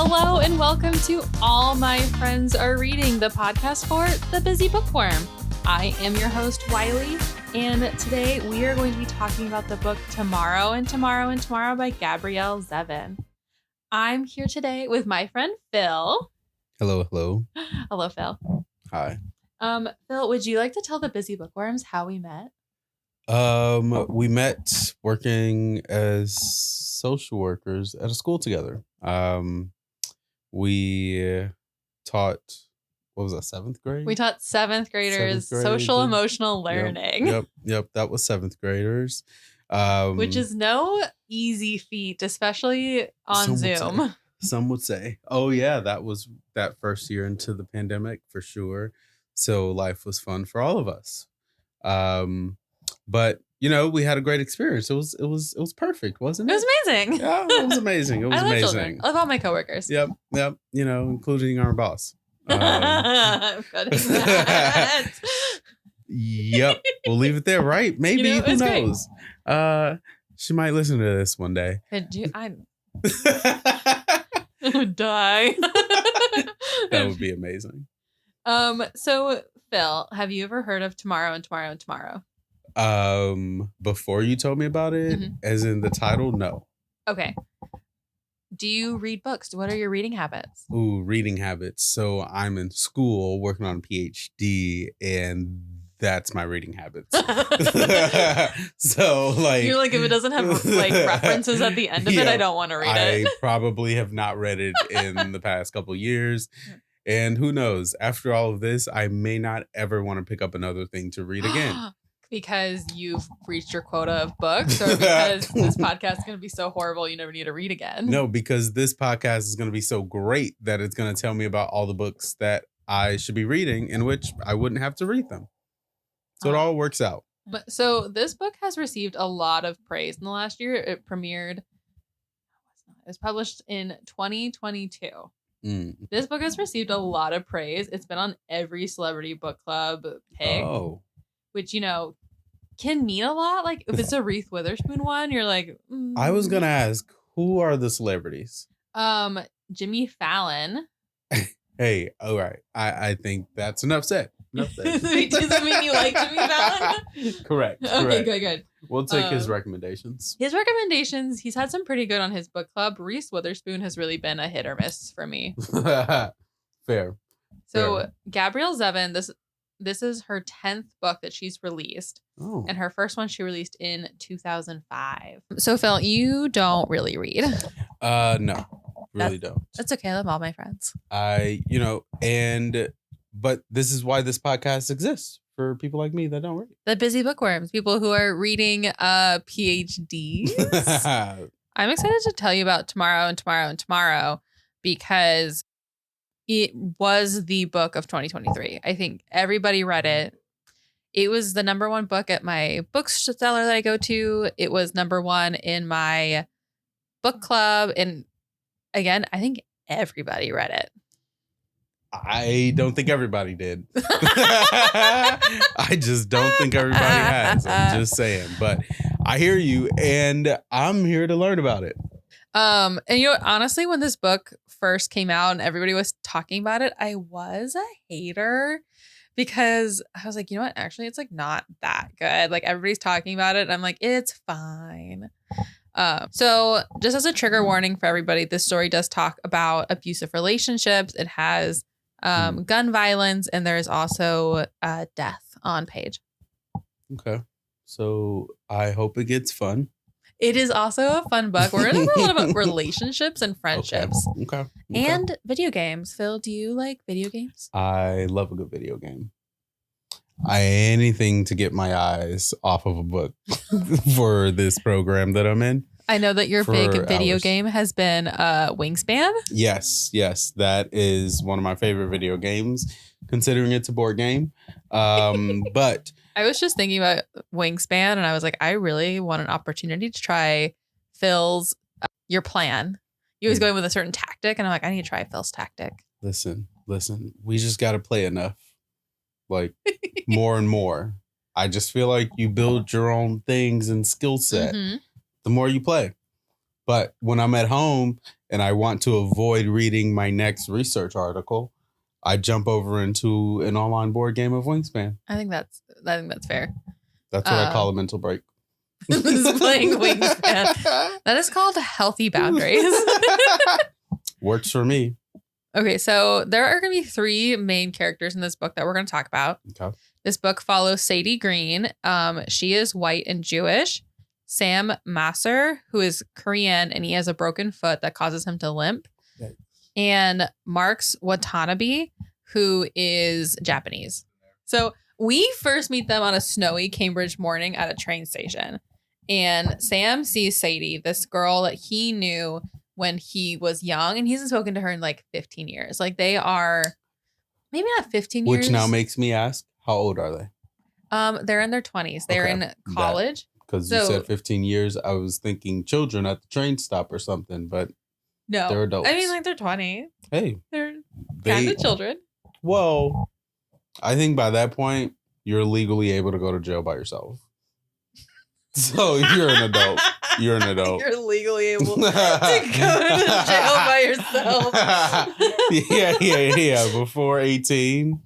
Hello and welcome to All My Friends Are Reading, the podcast for the busy bookworm. I am your host, Wiley, and today we are going to be talking about the book Tomorrow and Tomorrow and Tomorrow by Gabrielle Zevin. I'm here today with my friend Phil. Hello. Hello, Phil. Hi. Phil, would you like to tell the busy bookworms how we met? We met working as social workers at a school together. We taught, what was that, 7th grade? We taught seventh graders 7th grade. social emotional learning. Yep. That was 7th graders. Which is no easy feat, especially on Zoom. Some would say, oh yeah, that was that first year into the pandemic for sure. So life was fun for all of us. But you know, we had a great experience. It was perfect, wasn't it? It was amazing. Yeah, it was amazing. It was I love amazing. children. I love all my coworkers. Yep. You know, including our boss. Yep. We'll leave it there, right? Maybe. Who knows? Great. She might listen to this one day. I would die. That would be amazing. So Phil, have you ever heard of Tomorrow and Tomorrow and Tomorrow? Before you told me about it, as in the title, no. Okay. Do you read books? What are your reading habits? Ooh, reading habits. So I'm in school working on a PhD, and that's my reading habits. So like, you're like, if it doesn't have like references at the end of it, I don't want to read it. I probably have not read it in the past couple of years. And who knows, after all of this, I may not ever want to pick up another thing to read again. Because you've reached your quota of books, or because this podcast is going to be so horrible you never need to read again? No, because this podcast is going to be so great that it's going to tell me about all the books that I should be reading, in which I wouldn't have to read them. So it all works out. But so this book has received a lot of praise in the last year. It was published in 2022. This book has received a lot of praise. It's been on every celebrity book club pick, which, you know, can mean a lot. Like if it's a Reese Witherspoon one, you're like, I was going to ask, who are the celebrities? Jimmy Fallon. Hey, all right. I think that's enough said. Does that mean you like Jimmy Fallon? Correct. Okay, good. We'll take his recommendations. He's had some pretty good on his book club. Reese Witherspoon has really been a hit or miss for me. Fair. Gabrielle Zevin, this is her 10th book that she's released. Oh. And her first one she released in 2005. So Phil, you don't really read. No, really don't. That's okay. I love all my friends. But this is why this podcast exists, for people like me that don't read. The busy bookworms, people who are reading PhDs. I'm excited to tell you about Tomorrow and Tomorrow and Tomorrow because it was the book of 2023. I think everybody read it. It was the number one book at my bookseller that I go to. It was number one in my book club. And again, I think everybody read it. I don't think everybody did. I just don't think everybody has. I'm just saying. But I hear you, and I'm here to learn about it. And you know, honestly, when this book first came out and everybody was talking about it, I was a hater because I was like, you know what? Actually, it's like not that good. Like everybody's talking about it. And I'm like, it's fine. So just as a trigger warning for everybody, this story does talk about abusive relationships. It has gun violence, and there's also death on page. Okay. So I hope it gets fun. It is also a fun book. We're going to learn a lot about relationships and friendships. Okay. And video games. Phil, do you like video games? I love a good video game. Anything to get my eyes off of a book for this program that I'm in. I know that your big video game has been Wingspan. Yes. That is one of my favorite video games, considering it's a board game. But I was just thinking about Wingspan, and I was like, I really want an opportunity to try Phil's your plan. He was going with a certain tactic, and I'm like, I need to try Phil's tactic. Listen. We just got to play enough, like more and more. I just feel like you build your own things and skill set. The more you play. But when I'm at home and I want to avoid reading my next research article, I jump over into an online board game of Wingspan. I think that's fair. That's what I call a mental break. This is playing Wingspan. That is called healthy boundaries. Works for me. Okay, so there are going to be 3 main characters in this book that we're going to talk about. Okay. This book follows Sadie Green. She is white and Jewish. Sam Masser, who is Korean, and he has a broken foot that causes him to limp. Okay. And Marks Watanabe, who is Japanese. So we first meet them on a snowy Cambridge morning at a train station. And Sam sees Sadie, this girl that he knew when he was young, and he hasn't spoken to her in like 15 years. Like they are maybe not 15 years. Which now makes me ask, how old are they? They're in their 20s. They're in college. Because you said 15 years. I was thinking children at the train stop or something, but no, they're adults. I mean, like they're 20. Hey. They're kind of children. Well, I think by that point, you're legally able to go to jail by yourself. So you're an adult. You're an adult. You're legally able to go to jail by yourself. Yeah. Before 18,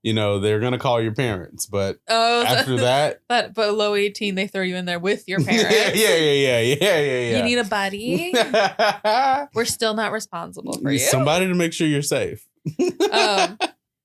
you know, they're going to call your parents. But after that. But below 18, they throw you in there with your parents. Yeah. You need a buddy. We're still not responsible for you. Somebody to make sure you're safe.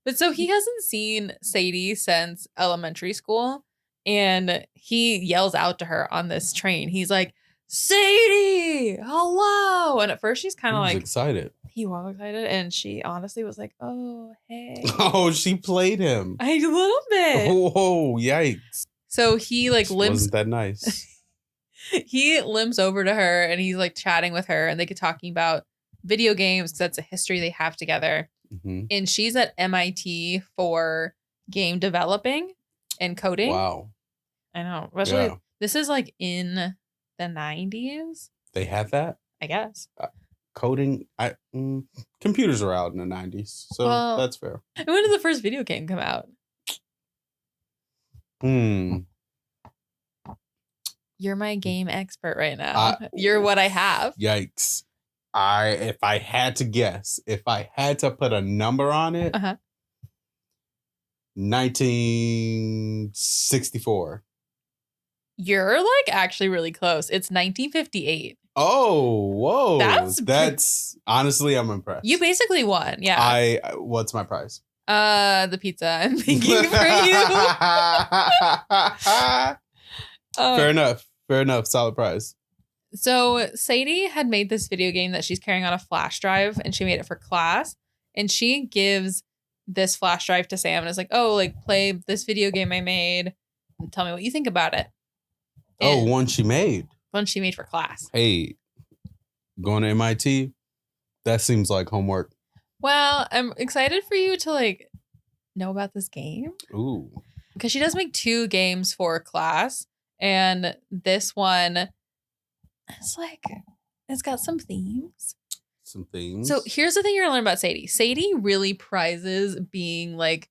But so he hasn't seen Sadie since elementary school. And he yells out to her on this train. He's like, Sadie, hello. And at first she's kind of like excited. He was excited. And she honestly was like, oh, hey. Oh, she played him. A little bit. Oh, yikes. So he like limps. Wasn't that nice? He limps over to her and he's like chatting with her and they get talking about video games because that's a history they have together. Mm-hmm. And she's at MIT for game developing and coding. Wow. I know. Especially this is like in the 90s. They had that? I guess. Coding. Computers are out in the 90s. So that's fair. And when did the first video game come out? You're my game expert right now. You're what I have. Yikes. If I had to guess, if I had to put a number on it, 1964. You're like actually really close. It's 1958. Oh, whoa. That's honestly, I'm impressed. You basically won. Yeah. What's my prize? The pizza I'm thinking for you. Fair enough. Solid prize. So Sadie had made this video game that she's carrying on a flash drive and she made it for class. And she gives this flash drive to Sam and is like, oh, like play this video game I made and tell me what you think about it. And one she made. One she made for class. Hey, going to MIT, that seems like homework. Well, I'm excited for you to like know about this game. Ooh. Because she does make 2 games for class. And this one, it's got some themes. Some themes. So here's the thing you're gonna learn about Sadie. Sadie really prizes being like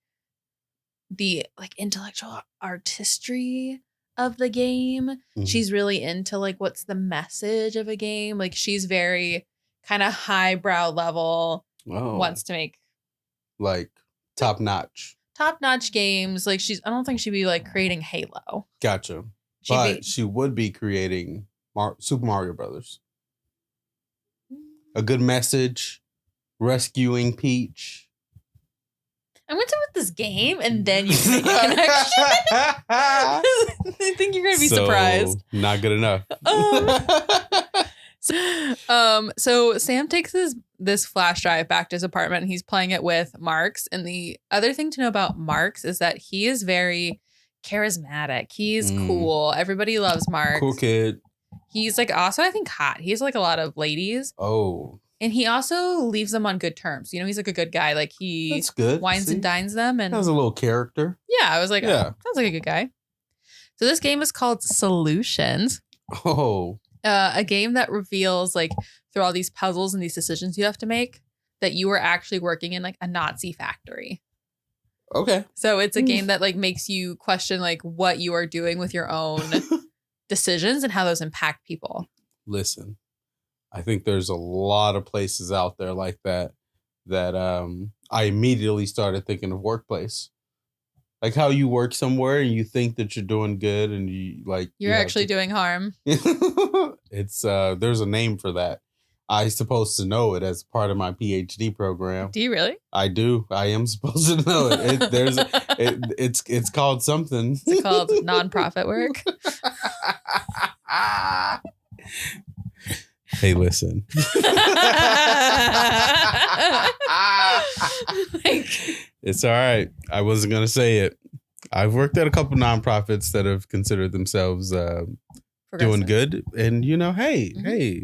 the like intellectual artistry of the game. Mm-hmm. She's really into like what's the message of a game. Like she's very kind of highbrow level. Wow. Wants to make like top notch games. Like I don't think she'd be like creating Halo. Gotcha. She would be creating Super Mario Brothers. A good message, rescuing Peach. I'm going to with this game and then you can make a connection. I think you're going to be surprised. Not good enough. So Sam takes this flash drive back to his apartment and he's playing it with Marks. And the other thing to know about Marks is that he is very charismatic. He's cool. Everybody loves Marks. Cool kid. He's like also, I think, hot. He's like a lot of ladies. Oh. And he also leaves them on good terms. You know, he's like a good guy. Like That's good. wines and dines them. And has a little character. Yeah, I was like, sounds like a good guy. So this game is called Solutions. Oh. A game that reveals like through all these puzzles and these decisions you have to make that you are actually working in like a Nazi factory. Okay. So it's a game that like makes you question like what you are doing with your own decisions and how those impact people. Listen, I think there's a lot of places out there like that I immediately started thinking of workplace. Like how you work somewhere and you think that you're doing good and you're actually doing harm. It's there's a name for that. I supposed to know it as part of my PhD program. Do you really? I do. I am supposed to know it. It's called something. Is it called nonprofit work? Hey, listen. It's all right. I wasn't going to say it. I've worked at a couple nonprofits that have considered themselves doing good. And, hey,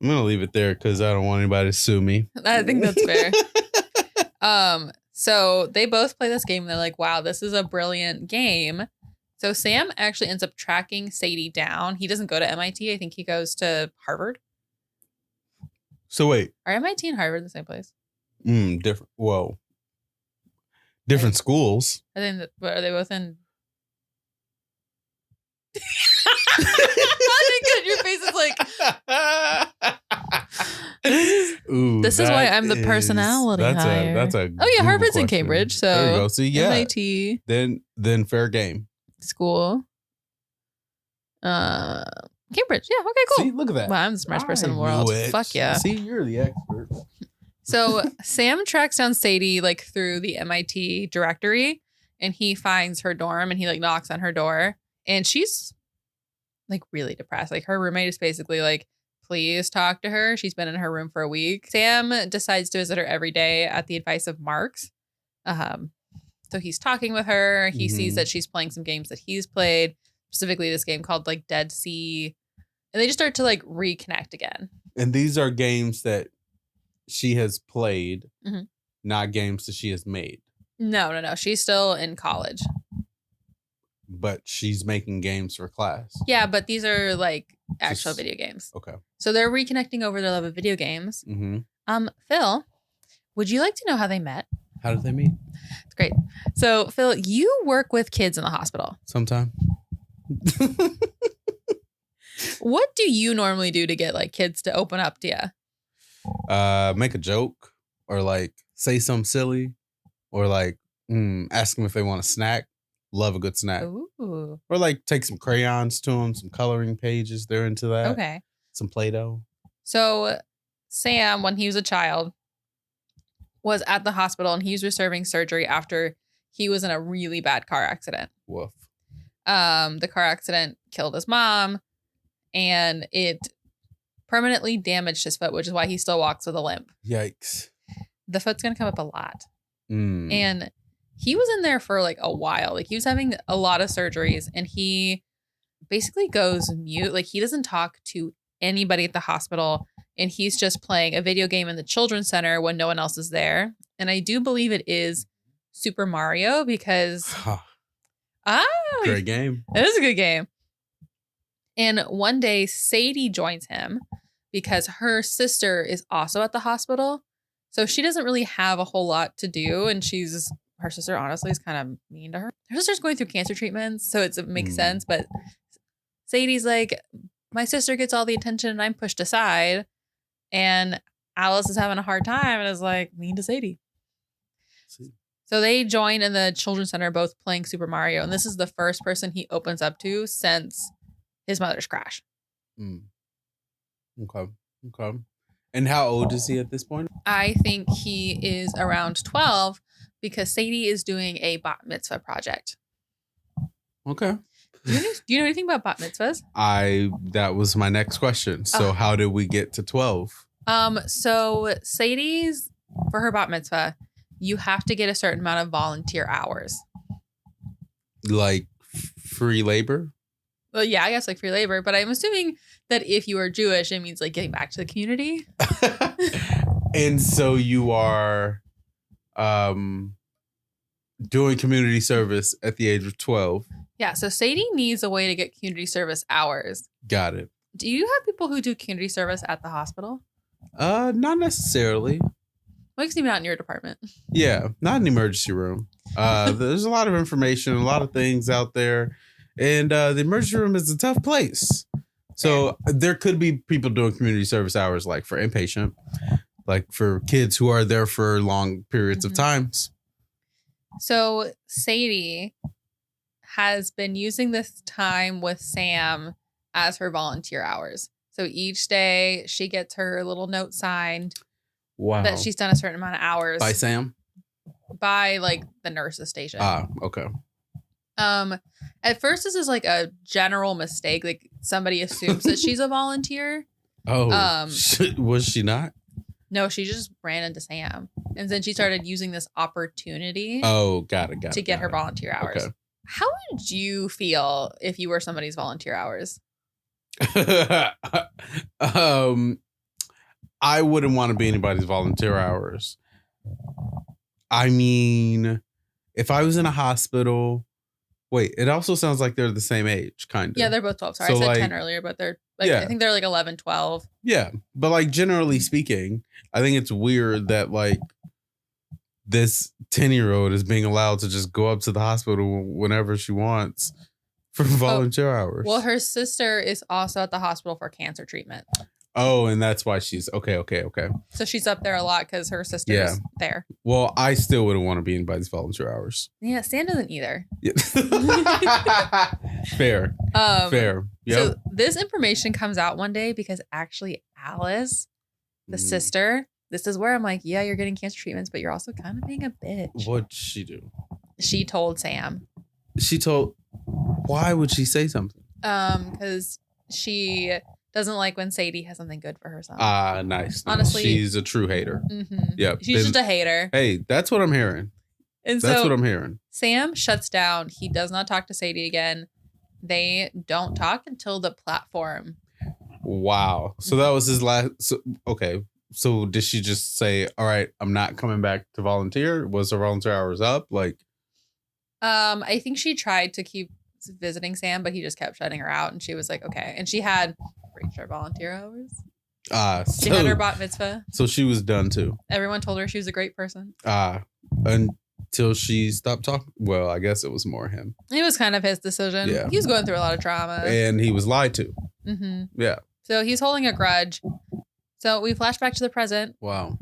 I'm going to leave it there because I don't want anybody to sue me. I think that's fair. So they both play this game. And they're like, wow, this is a brilliant game. So Sam actually ends up tracking Sadie down. He doesn't go to MIT. I think he goes to Harvard. So wait. Are MIT and Harvard the same place? Different. Well, different schools. I think are they both in? Your face is like. Ooh, this is why I'm the personality hire. That's a. Oh yeah, Harvard's question. in Cambridge. So there you go. See, yeah. MIT. Then fair game. School. Cambridge. Yeah. Okay. Cool. See, look at that. Wow, I'm the smartest person in the world. Fuck yeah. See, you're the expert. So Sam tracks down Sadie like through the MIT directory, and he finds her dorm, and he like knocks on her door, and she's like really depressed. Like her roommate is basically like, please talk to her. She's been in her room for a week. Sam decides to visit her every day at the advice of Mark's. So he's talking with her. He sees that she's playing some games that he's played, specifically this game called like Dead Sea. And they just start to like reconnect again. And these are games that she has played, not games that she has made. No. She's still in college. But she's making games for class. Yeah, but these are like actual video games. Okay. So they're reconnecting over their love of video games. Phil, would you like to know how they met? How did they meet? It's great. So, Phil, you work with kids in the hospital. Sometime. What do you normally do to get like kids to open up to you? Make a joke or like say something silly or like ask them if they want a snack. Love a good snack. Ooh. Or like take some crayons to them, some coloring pages. They're into that. Okay. Some Play-Doh. So Sam, when he was a child, was at the hospital and he was receiving surgery after he was in a really bad car accident. Woof. The car accident killed his mom and it permanently damaged his foot, which is why he still walks with a limp. Yikes. The foot's going to come up a lot. And he was in there for like a while. Like he was having a lot of surgeries and he basically goes mute. Like he doesn't talk to anybody at the hospital and he's just playing a video game in the children's center when no one else is there. And I do believe it is Super Mario because great game. It is a good game. And one day Sadie joins him because her sister is also at the hospital. So she doesn't really have a whole lot to do. And her sister honestly is kind of mean to her. Her sister's going through cancer treatments. So it makes sense. But Sadie's like, my sister gets all the attention and I'm pushed aside. And Alice is having a hard time and is like, mean to Sadie. So they join in the children's center, both playing Super Mario. And this is the first person he opens up to since his mother's crash. Okay. And how old is he at this point? I think he is around 12 because Sadie is doing a bat mitzvah project. Okay. Do you know anything about bat mitzvahs? That was my next question. So how did we get to 12? So Sadie's, for her bat mitzvah, you have to get a certain amount of volunteer hours. Like free labor? Well, yeah, I guess like free labor, but I'm assuming that if you are Jewish, it means like getting back to the community. And so you are doing community service at the age of 12. Yeah, so Sadie needs a way to get community service hours. Got it. Do you have people who do community service at the hospital? Not necessarily. Well, you can not in your department. Yeah, not in the emergency room. There's a lot of information, a lot of things out there. And the emergency room is a tough place. So there could be people doing community service hours like for inpatient, like for kids who are there for long periods of times. So Sadie has been using this time with Sam as her volunteer hours. So each day she gets her little note signed that she's done a certain amount of hours. By Sam? By like the nurse's station. Ah, okay. At first this is like a general mistake. Like somebody assumes that she's a volunteer. Oh, was she not? No, she just ran into Sam. And then she started using this opportunity. Oh, got it. To get her volunteer hours. Okay. How would you feel if you were somebody's volunteer hours? I wouldn't want to be anybody's volunteer hours. I mean, if I was in a hospital, wait, it also sounds like they're the same age, kind of. Yeah, they're both 12. Sorry, so I said 10 earlier, but they're like, I think they're like 11, 12. Yeah, but like generally speaking, I think it's weird that like this 10-year-old is being allowed to just go up to the hospital whenever she wants for volunteer hours. Well, her sister is also at the hospital for cancer treatment. Oh, and that's why she's okay. So she's up there a lot because her sister's there. Well, I still wouldn't want to be anybody's volunteer hours. Yeah, Stan doesn't either. Yeah. Fair. Fair. Yep. So this information comes out one day because actually Alice, the sister, this is where I'm like, yeah, you're getting cancer treatments, but you're also kind of being a bitch. What'd she do? She told Sam. Why would she say something? Because she doesn't like when Sadie has something good for herself. Nice. Honestly, she's a true hater. Mm-hmm. Yep. She's just a hater. Hey, that's what I'm hearing. And that's what I'm hearing. Sam shuts down. He does not talk to Sadie again. They don't talk until the platform. Wow. So that was his last. Okay. So did she just say, all right, I'm not coming back to volunteer? Was her volunteer hours up? Like, I think she tried to keep visiting Sam, but he just kept shutting her out. And she was like, okay. And she had reached her volunteer hours. She had her bat mitzvah. So she was done too. Everyone told her she was a great person. Until she stopped talking. Well, I guess it was more him. It was kind of his decision. Yeah. He was going through a lot of trauma. And he was lied to. Mm-hmm. Yeah. So he's holding a grudge. So we flash back to the present. Wow.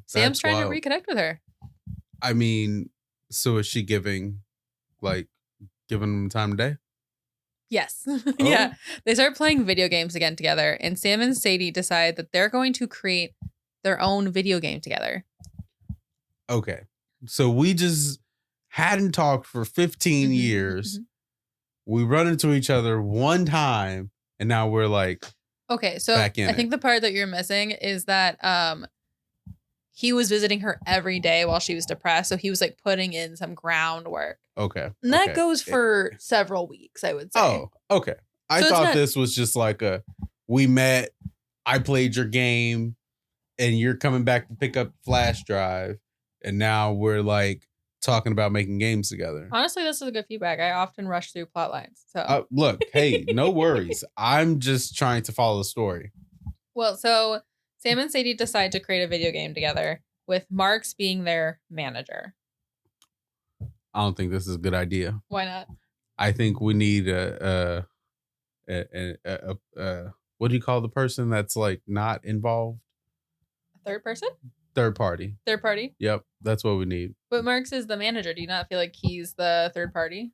Sam's trying to reconnect with her. I mean, so is she giving him time of day? Yes. Yeah. They start playing video games again together. And Sam and Sadie decide that they're going to create their own video game together. Okay. So we just hadn't talked for 15 years. Mm-hmm. We run into each other one time. And now we're like... Okay, so I think the part that you're missing is that he was visiting her every day while she was depressed. So he was like putting in some groundwork. Okay. And that goes for several weeks, I would say. Oh, okay. I thought this was just like we met, I played your game, and you're coming back to pick up flash drive. And now we're like talking about making games together. Honestly, this is a good feedback. I often rush through plot lines. So look, hey, no worries. I'm just trying to follow the story. Well, so Sam and Sadie decide to create a video game together with Marks being their manager. I don't think this is a good idea. Why not? I think we need a what do you call the person that's like not involved? A third person? Third party. Third party? Yep, that's what we need. But Marks is the manager. Do you not feel like he's the third party?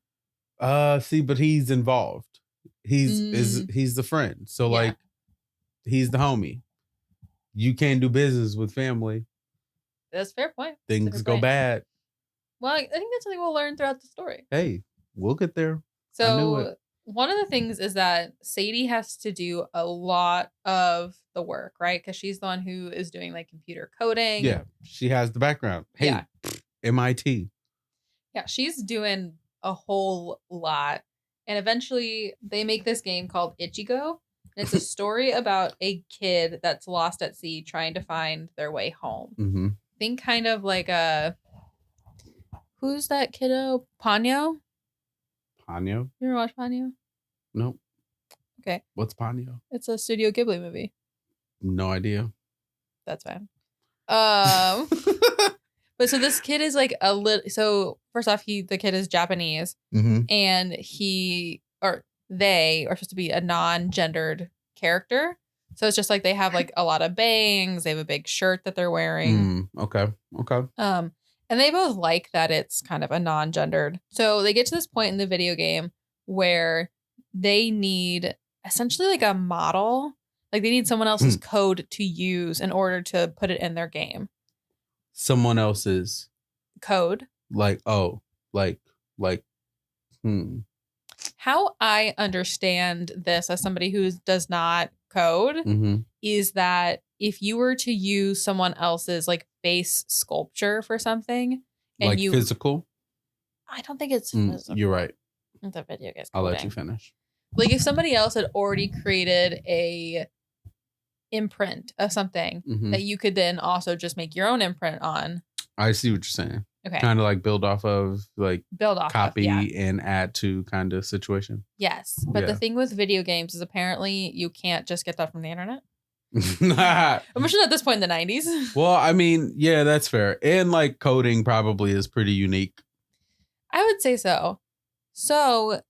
See, but he's involved. He's the friend. So like, he's the homie. You can't do business with family. That's a fair point. Things go bad. Well, I think that's something we'll learn throughout the story. Hey, we'll get there. So one of the things is that Sadie has to do a lot of the work, right? Because she's the one who is doing like computer coding. Yeah, she has the background. Hey, MIT. Yeah, she's doing a whole lot. And eventually they make this game called Ichigo. And it's a story about a kid that's lost at sea trying to find their way home. Mm-hmm. Think kind of like who's that kiddo? Ponyo? Ponyo? You ever watch Ponyo? Nope. Okay. What's Ponyo? It's a Studio Ghibli movie. No idea. That's fine. But so this kid is like a little. So first off, the kid is Japanese, mm-hmm. and they are supposed to be a non-gendered character. So it's just like they have like a lot of bangs. They have a big shirt that they're wearing. Okay. And they both like that it's kind of a non-gendered. So they get to this point in the video game where they need essentially like a model. Like they need someone else's code to use in order to put it in their game. Someone else's code. How I understand this as somebody who does not code is that if you were to use someone else's like base sculpture for something and like physical, I don't think it's physical. You're right. It's a video game. I'll let you finish. Like if somebody else had already created a imprint of something that you could then also just make your own imprint on. I see what you're saying. Okay. Kind of like build off of, copy yeah. and add to kind of situation. Yes. But the thing with video games is apparently you can't just get that from the internet. I'm sure at this point in the 90s. Well, I mean, yeah, that's fair. And like coding probably is pretty unique. I would say so. So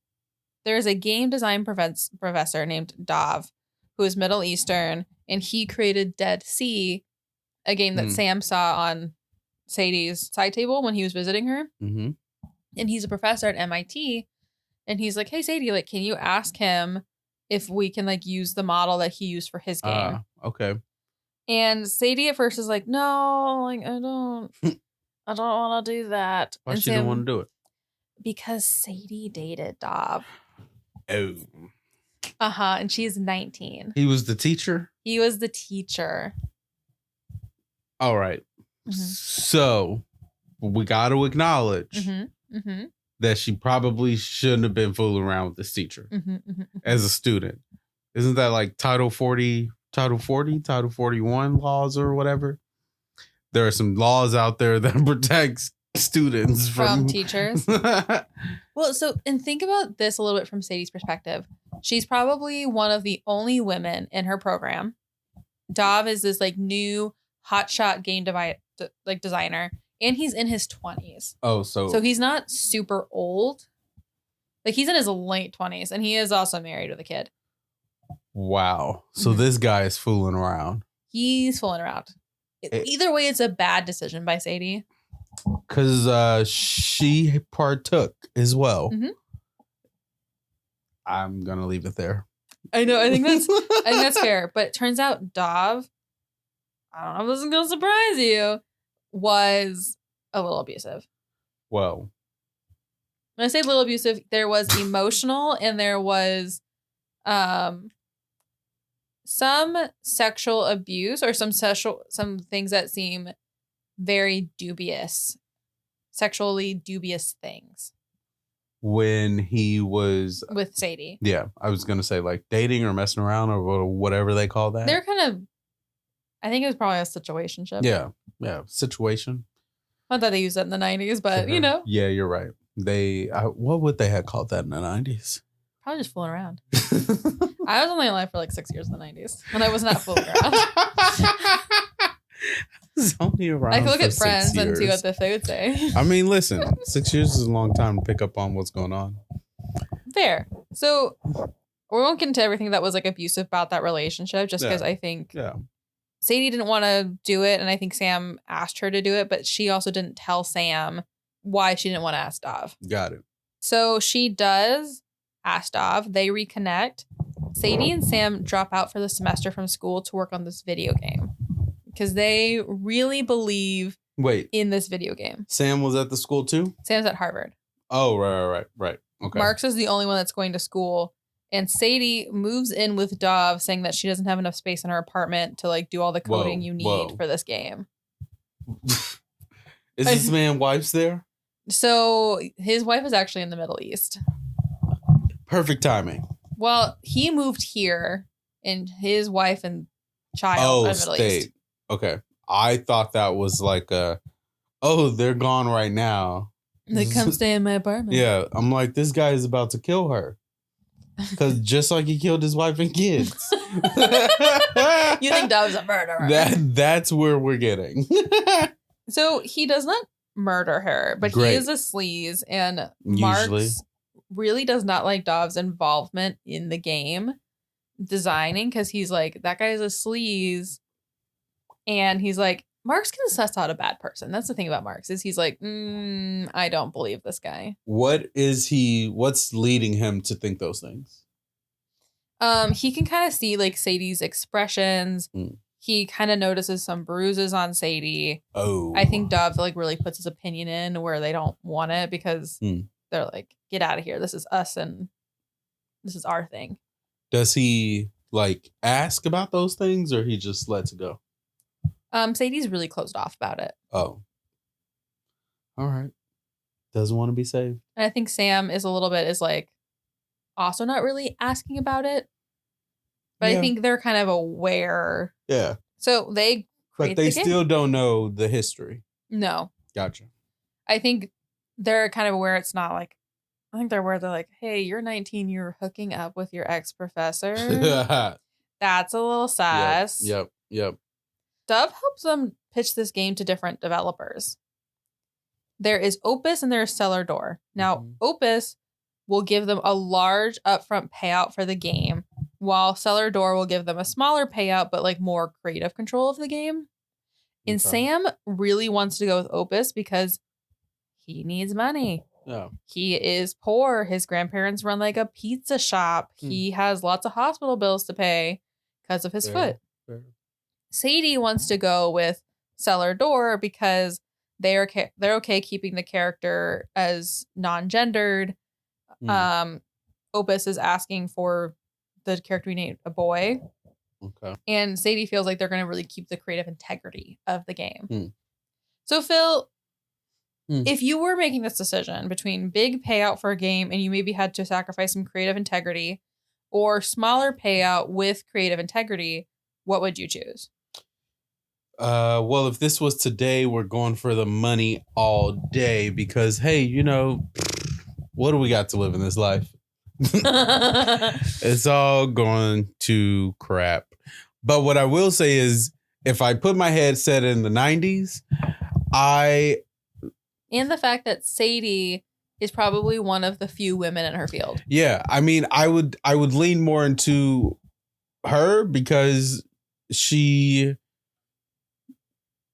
there's a game design professor named Dav who is Middle Eastern, and he created Dead Sea, a game that Sam saw on Sadie's side table when he was visiting her. And he's a professor at MIT, and he's like, hey Sadie, like, can you ask him if we can like use the model that he used for his game? Okay. And Sadie at first is like, no, like I don't want to do that. Why and she didn't want to do it? Because Sadie dated Dav. Oh. And she's 19. He was the teacher? He was the teacher. All right. So we got to acknowledge that she probably shouldn't have been fooling around with this teacher as a student. Isn't that like Title 41 laws or whatever? There are some laws out there that protects students from teachers. Well, and think about this a little bit from Sadie's perspective. She's probably one of the only women in her program. Dav is this like new hotshot game designer, and he's in his 20s. Oh, so he's not super old. Like he's in his late 20s, and he is also married with a kid. Wow. So this guy is fooling around. He's fooling around. Either way, it's a bad decision by Sadie. Because she partook as well. I'm gonna leave it there. I know. I think that's fair. But it turns out Dav, I don't know if this is gonna surprise you, was a little abusive. Well, when I say a little abusive, there was emotional and there was some sexual abuse or some things that seem very dubious, sexually dubious things. When he was with Sadie. Yeah, I was going to say like dating or messing around or whatever they call that. They're kind of, I think it was probably a situationship. Yeah, situation. Not that they used that in the 90s, but you know. Yeah, you're right. What would they have called that in the 90s? Probably just fooling around. I was only alive for like 6 years in the 90s when I was not fooling around. Only around I can look at Friends and see what they would say. I mean, listen, 6 years is a long time to pick up on what's going on. Fair. So we won't get into everything that was like abusive about that relationship, just because I think Sadie didn't want to do it, and I think Sam asked her to do it, but she also didn't tell Sam why she didn't want to ask Dav. Got it. So she does ask Dav. They reconnect. Sadie and Sam drop out for the semester from school to work on this video game because they really believe in this video game. Sam was at the school too? Sam's at Harvard. Oh, right. Okay. Marks is the only one that's going to school. And Sadie moves in with Dav, saying that she doesn't have enough space in her apartment to like do all the coding you need for this game. Is this man wife's there? So his wife is actually in the Middle East. Perfect timing. Well, he moved here, and his wife and child are in the Middle East. Okay. I thought that was like they're gone right now. They come stay in my apartment. Yeah. I'm like, this guy is about to kill her. Because just like he killed his wife and kids. You think Dav's a murderer. That's where we're getting. So he does not murder her, but he is a sleaze, and Marks really does not like Dov's involvement in the game designing because he's like, that guy's a sleaze. And he's like, Marks can suss out a bad person. That's the thing about Marks is he's like, I don't believe this guy. What's leading him to think those things? He can kind of see like Sadie's expressions. He kind of notices some bruises on Sadie. Oh. I think Dove like really puts his opinion in where they don't want it because they're like, get out of here. This is us and this is our thing. Does he like ask about those things or he just lets it go? Sadie's really closed off about it. Oh. All right. Doesn't want to be saved. And I think Sam is like also not really asking about it. But I think they're kind of aware. Yeah. So they But they still don't know the history. No. Gotcha. I think they're kind of aware it's not like, I think they're aware they're like, hey, you're 19, you're hooking up with your ex-professor. That's a little sus. Yep. Dove helps them pitch this game to different developers. There is Opus and there's Cellar Door. Now, Opus will give them a large upfront payout for the game, while Cellar Door will give them a smaller payout, but like more creative control of the game. And Sam really wants to go with Opus because he needs money. Yeah. He is poor. His grandparents run like a pizza shop. He has lots of hospital bills to pay because of his foot. Fair. Sadie wants to go with Cellar Door because they're okay keeping the character as non-gendered. Opus is asking for the character we named a boy. Okay. And Sadie feels like they're going to really keep the creative integrity of the game. So Phil, if you were making this decision between big payout for a game and you maybe had to sacrifice some creative integrity or smaller payout with creative integrity, what would you choose? Well, if this was today, we're going for the money all day because, hey, you know, what do we got to live in this life? It's all going to crap. But what I will say is if I put my headset in the 90s, and the fact that Sadie is probably one of the few women in her field. Yeah. I mean, I would lean more into her because she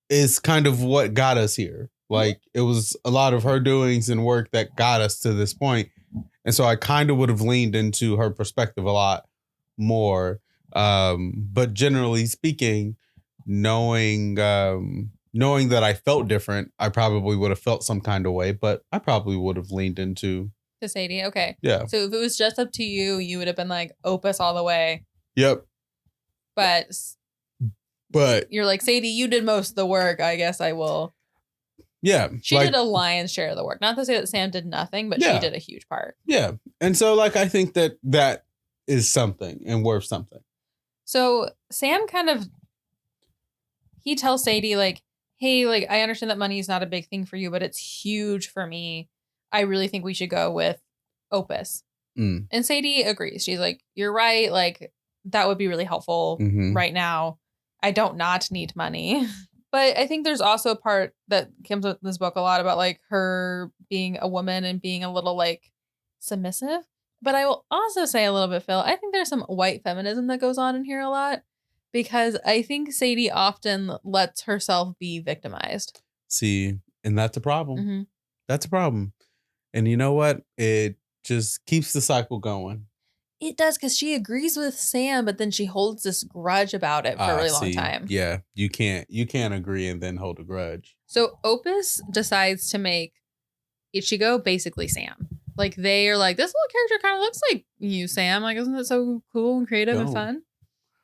is kind of what got us here. Like it was a lot of her doings and work that got us to this point. And so I kind of would have leaned into her perspective a lot more. But generally speaking, knowing that I felt different, I probably would have felt some kind of way, but I probably would have leaned into to Sadie. Okay. Yeah. So if it was just up to you, you would have been like Opus all the way. Yep. But you're like, Sadie, you did most of the work. I guess I will. Yeah. She did a lion's share of the work. Not to say that Sam did nothing, but she did a huge part. Yeah. And so like, I think that is something and worth something. So Sam he tells Sadie like, hey, like, I understand that money is not a big thing for you, but it's huge for me. I really think we should go with Opus. And Sadie agrees. She's like, you're right. Like, that would be really helpful right now. I don't not need money. But I think there's also a part that comes with this book a lot about like her being a woman and being a little like submissive. But I will also say a little bit, Phil, I think there's some white feminism that goes on in here a lot because I think Sadie often lets herself be victimized. See, and that's a problem. That's a problem. And you know what? It just keeps the cycle going. It does, because she agrees with Sam, but then she holds this grudge about it for a really long time. Yeah, you can't agree and then hold a grudge. So Opus decides to make Ichigo basically Sam. Like they are like, this little character kind of looks like you, Sam. Like, isn't it so cool and creative and fun?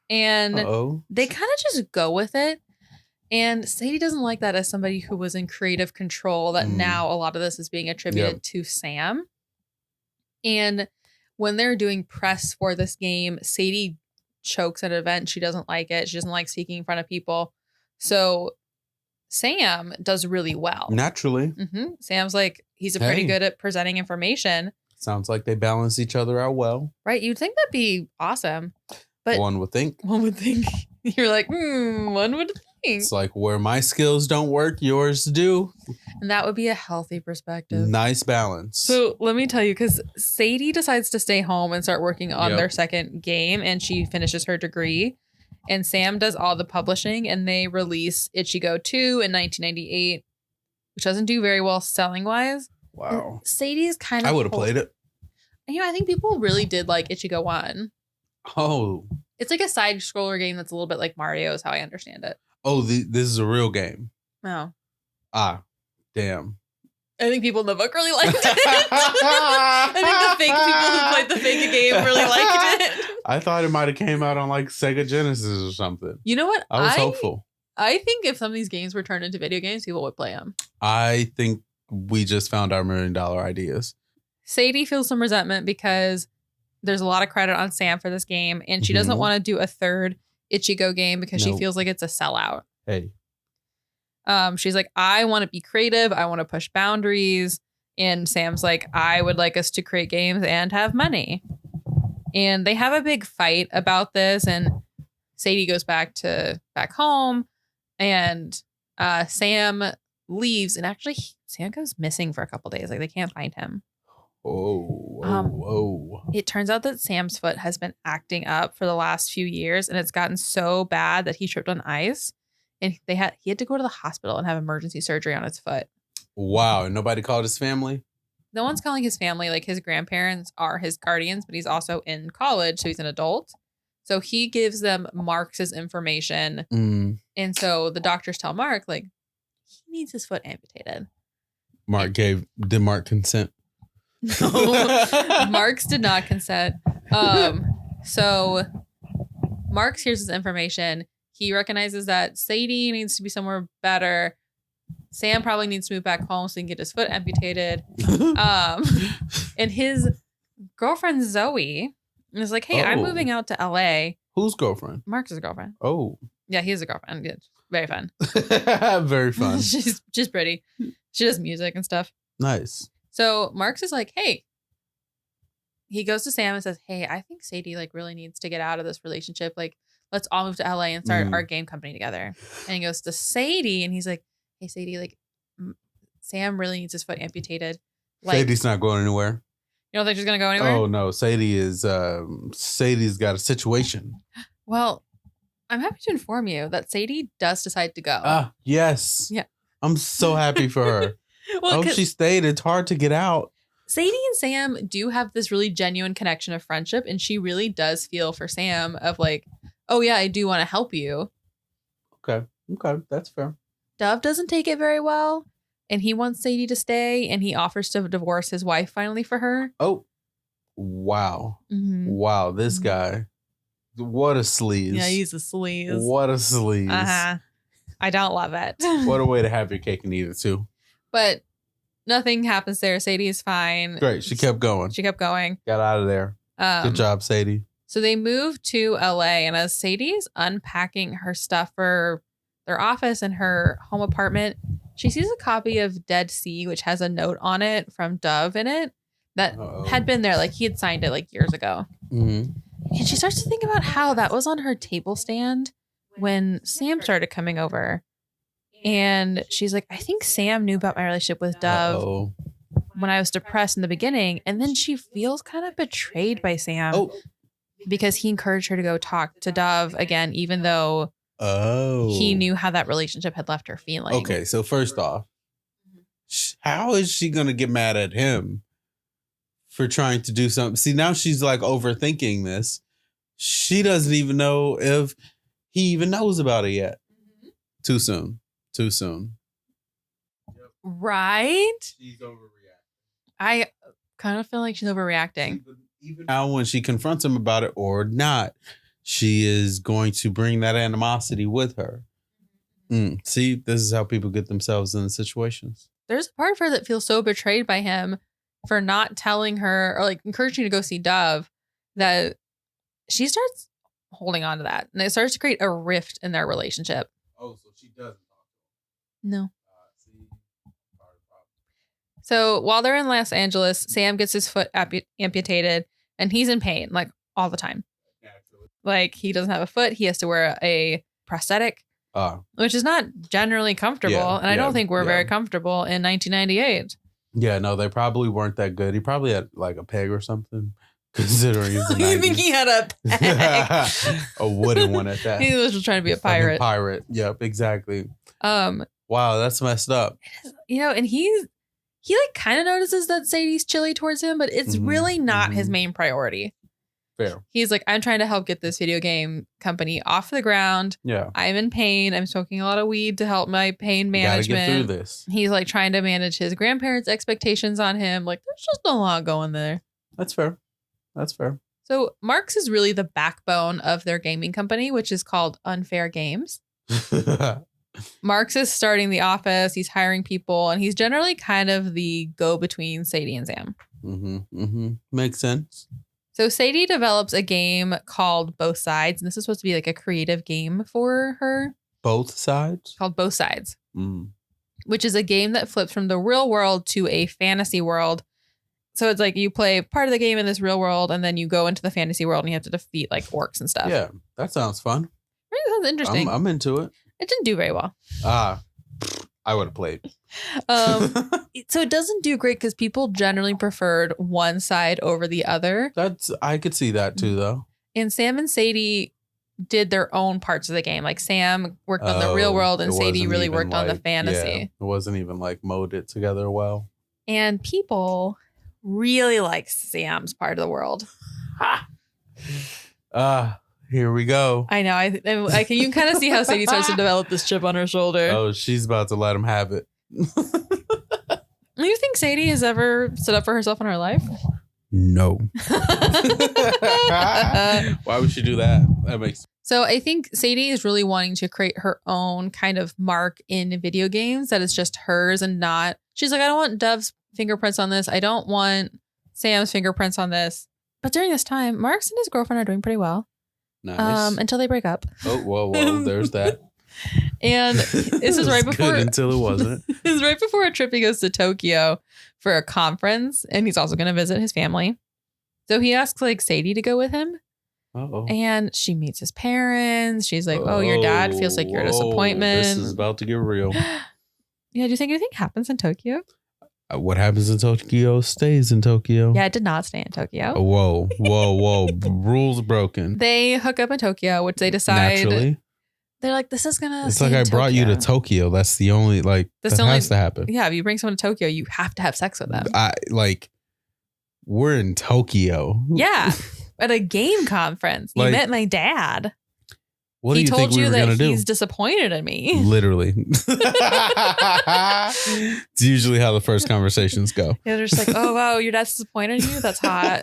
And they kind of just go with it. And Sadie doesn't like that as somebody who was in creative control, that now a lot of this is being attributed to Sam. And when they're doing press for this game, Sadie chokes at an event. She doesn't like it. She doesn't like speaking in front of people. So Sam does really well. Naturally. Sam's like, he's pretty good at presenting information. Sounds like they balance each other out well. Right. You'd think that'd be awesome. But one would think. You're like, one would It's like where my skills don't work, yours do. And that would be a healthy perspective. Nice balance. So let me tell you, because Sadie decides to stay home and start working on their second game, and she finishes her degree. And Sam does all the publishing, and they release Ichigo 2 in 1998, which doesn't do very well selling wise. Wow. Sadie's kind of... I would have played it. I think people really did like Ichigo 1. Oh. It's like a side scroller game that's a little bit like Mario is how I understand it. Oh, this is a real game. Oh. Ah, damn. I think people in the book really liked it. I think the fake people who played the fake game really liked it. I thought it might have came out on like Sega Genesis or something. You know what? I was hopeful. I think if some of these games were turned into video games, people would play them. I think we just found our $1 million ideas. Sadie feels some resentment because there's a lot of credit on Sam for this game, and she doesn't want to do a third Ichigo game because she feels like it's a sellout. Hey. She's like, I want to be creative. I want to push boundaries. And Sam's like, I would like us to create games and have money. And they have a big fight about this. And Sadie goes back home, and Sam leaves. And actually, Sam goes missing for a couple days. Like, they can't find him. Whoa. It turns out that Sam's foot has been acting up for the last few years, and it's gotten so bad that he tripped on ice, and he had to go to the hospital and have emergency surgery on his foot. Wow. And nobody called his family? No one's calling his family. Like, his grandparents are his guardians, but he's also in college, so he's an adult. So he gives them Mark's information. And so the doctors tell Mark, like, he needs his foot amputated. Did Mark consent? No, Marks did not consent. So Marks hears this information. He recognizes that Sadie needs to be somewhere better. Sam probably needs to move back home so he can get his foot amputated. And his girlfriend Zoe is like, hey, I'm moving out to LA. Whose girlfriend? Marks' girlfriend. Oh. Yeah, he has a girlfriend. Yeah, very fun. Very fun. She's pretty. She does music and stuff. Nice. So Marks is like, hey, he goes to Sam and says, hey, I think Sadie like really needs to get out of this relationship. Like, let's all move to LA and start our game company together. And he goes to Sadie and he's like, hey, Sadie, like Sam really needs his foot amputated. Like, Sadie's not going anywhere. You don't think she's going to go anywhere? Oh, no. Sadie's got a situation. Well, I'm happy to inform you that Sadie does decide to go. Yes. Yeah. I'm so happy for her. Well, I hope she stayed. It's hard to get out. Sadie and Sam do have this really genuine connection of friendship, and she really does feel for Sam of like, oh yeah, I do want to help you. Okay, that's fair. Dove doesn't take it very well, and he wants Sadie to stay, and he offers to divorce his wife finally for her. Oh, wow. Wow, this guy. What a sleaze. Yeah, he's a sleaze. What a sleaze. I don't love it. What a way to have your cake and eat it too. But nothing happens there. Sadie is fine. Great. She kept going. Got out of there. Good job, Sadie. So they moved to LA, and as Sadie's unpacking her stuff for their office and her home apartment, she sees a copy of Dead Sea, which has a note on it from Dove in it that had been there. Like, he had signed it like years ago. And she starts to think about how that was on her table stand when Sam started coming over. And she's like, I think Sam knew about my relationship with Dove when I was depressed in the beginning. And then she feels kind of betrayed by Sam because he encouraged her to go talk to Dove again, even though he knew how that relationship had left her feeling. Okay, so first off, how is she going to get mad at him for trying to do something? See, now she's like overthinking this. She doesn't even know if he even knows about it yet. Too soon. Right? She's overreacting. I kind of feel like she's overreacting. Even now, when she confronts him about it or not, she is going to bring that animosity with her. See, this is how people get themselves in the situations. There's a part of her that feels so betrayed by him for not telling her or like encouraging her to go see Dove that she starts holding on to that. And it starts to create a rift in their relationship. Oh, so she doesn't talk to him. No. So while they're in Los Angeles, Sam gets his foot amputated and he's in pain like all the time. Naturally. Like, he doesn't have a foot. He has to wear a prosthetic. which is not generally comfortable. And I don't think we're very comfortable in 1998. Yeah, no, they probably weren't that good. He probably had like a peg or something, considering he's the 90s. You think he had a peg? A wooden one at that. He was just trying to be a pirate. Pirate. Yep, exactly. Wow, that's messed up. You know, and he like kind of notices that Sadie's chilly towards him, but it's really not his main priority. Fair. He's like, I'm trying to help get this video game company off the ground. Yeah. I'm in pain. I'm smoking a lot of weed to help my pain management. Gotta get through this. He's like trying to manage his grandparents' expectations on him. Like, there's just a lot going there. That's fair. So Marks is really the backbone of their gaming company, which is called Unfair Games. Marks is starting the office. He's hiring people, and he's generally kind of the go-between Sadie and Sam. Makes sense. So Sadie develops a game called Both Sides, and this is supposed to be like a creative game for her. Both Sides? Called Both Sides, which is a game that flips from the real world to a fantasy world. So it's like you play part of the game in this real world, and then you go into the fantasy world and you have to defeat like orcs and stuff. Yeah, that sounds fun. Really sounds interesting. I'm into it. It didn't do very well. I would have played. So it doesn't do great because people generally preferred one side over the other. I could see that too, though. And Sam and Sadie did their own parts of the game. Like Sam worked on the real world and Sadie really worked on the fantasy. Yeah, it wasn't even like moded together well. And people really like Sam's part of the world. Here we go. I know. I can. You can kind of see how Sadie starts to develop this chip on her shoulder. Oh, she's about to let him have it. Do you think Sadie has ever stood up for herself in her life? No. Why would she do that? That makes. So I think Sadie is really wanting to create her own kind of mark in video games that is just hers and not. She's like, I don't want Dove's fingerprints on this. I don't want Sam's fingerprints on this. But during this time, Marks and his girlfriend are doing pretty well. Nice. Until they break up. Oh, whoa, there's that. And this is right before. Good until it wasn't. This is right before a trip he goes to Tokyo for a conference, and he's also going to visit his family. So he asks like Sadie to go with him. Uh-oh. And she meets his parents. She's like, "Oh, your dad feels like you're a disappointment. This is about to get real." Yeah. Do you think anything happens in Tokyo? What happens in Tokyo stays in Tokyo. Yeah, it did not stay in Tokyo. Whoa. Rules broken. They hook up in Tokyo, which they decide. Naturally. They're like, this is gonna. It's like I brought you to Tokyo. That's the only that has to happen. Yeah, if you bring someone to Tokyo, you have to have sex with them. We're in Tokyo. Yeah, at a game conference. You met my dad. What do you think we were gonna do? He's disappointed in me. Literally. It's usually how the first conversations go. Yeah, they're just like, oh wow, your dad's disappointed in you? That's hot.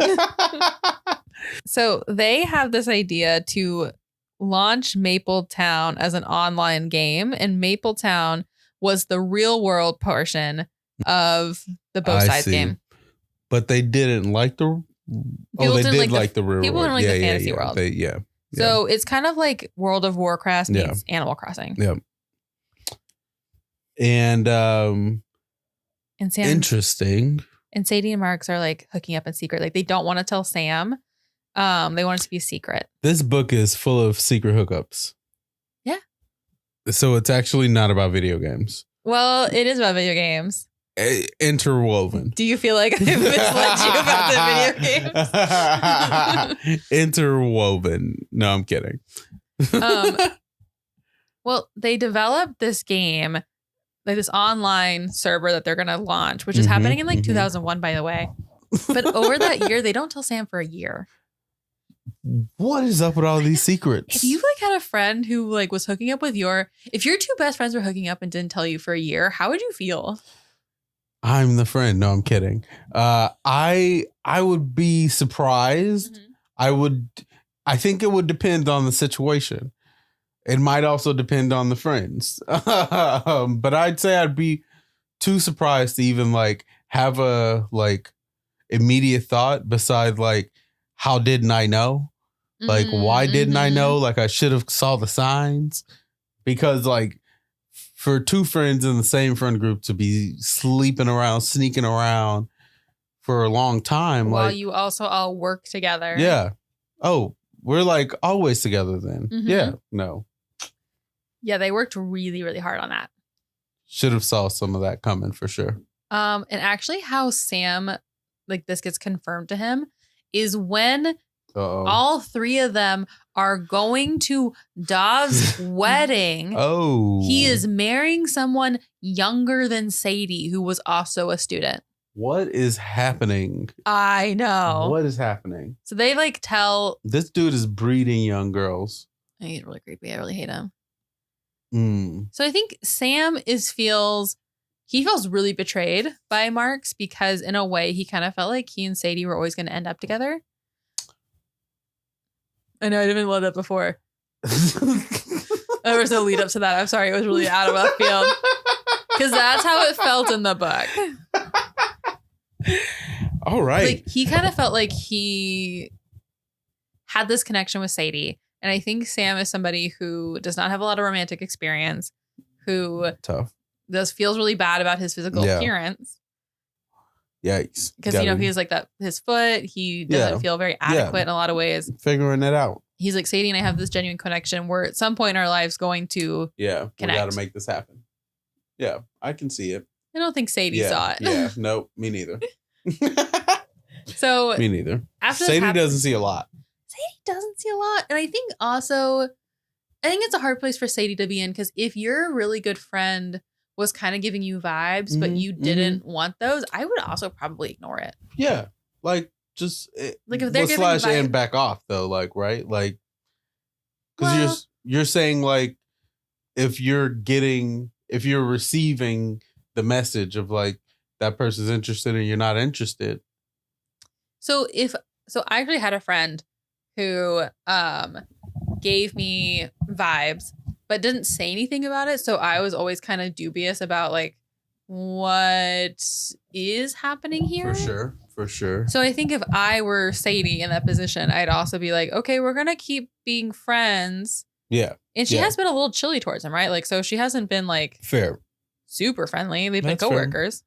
So they have this idea to launch Mapletown as an online game, and Mapletown was the real world portion of the Both Sides game. But they didn't like the. They did like the real world. People didn't like the fantasy world. So it's kind of like World of Warcraft meets Animal Crossing. Yeah. And Sam, interesting. And Sadie and Marks are like hooking up in secret. Like they don't want to tell Sam. They want it to be a secret. This book is full of secret hookups. Yeah. So it's actually not about video games. Well, it is about video games. Interwoven. Do you feel like I misled you about the video games? Interwoven. No, I'm kidding. Well, they developed this game, like this online server that they're going to launch, which is happening in like 2001, by the way. But over that year, they don't tell Sam for a year. What is up with all these secrets? If you like had a friend who like was hooking up with if your two best friends were hooking up and didn't tell you for a year, how would you feel? I'm the friend. No, I'm kidding. I would be surprised. I think it would depend on the situation. It might also depend on the friends. But I'd say I'd be too surprised to even like have a like immediate thought beside like, how didn't I know? Like, why didn't I know? Like, I should have saw the signs. Because like, for two friends in the same friend group to be sleeping around, sneaking around for a long time. While like, you also all work together. Yeah. Oh, we're like always together then. Yeah. No. Yeah, they worked really, really hard on that. Should have saw some of that coming for sure. And actually how Sam, like this gets confirmed to him is when all three of them are going to Dav's wedding. Oh. He is marrying someone younger than Sadie, who was also a student. What is happening? I know. What is happening? So they like tell... This dude is breeding young girls. He's really creepy. I really hate him. Mm. So I think Sam feels really betrayed by Marks because in a way he kind of felt like he and Sadie were always going to end up together. I know I didn't load up before. There was no lead up to that. I'm sorry. It was really out of left field. Because that's how it felt in the book. All right. Like he kind of felt like he had this connection with Sadie. And I think Sam is somebody who does not have a lot of romantic experience, who feels really bad about his physical appearance. Yikes. Because, he has like that, his foot, he doesn't feel very adequate in a lot of ways. Figuring it out. He's like, Sadie and I have this genuine connection. We're at some point in our lives going to connect. We got to make this happen. Yeah, I can see it. I don't think Sadie saw it. Yeah, nope, me neither. So me neither. After Sadie doesn't see a lot. Sadie doesn't see a lot. And I think it's a hard place for Sadie to be in because if your really good friend was kind of giving you vibes, but you didn't want those, I would also probably ignore it. Yeah. Like just like if they're giving / and back off though, like, right? Like, because you're saying like if you're receiving the message of like that person's interested and you're not interested. So I actually had a friend who gave me vibes but didn't say anything about it, so I was always kind of dubious about like what is happening here. For sure. So I think if I were Sadie in that position, I'd also be like, okay, we're gonna keep being friends. Yeah. And she has been a little chilly towards him, right? Like, so she hasn't been like super friendly. They've been coworkers.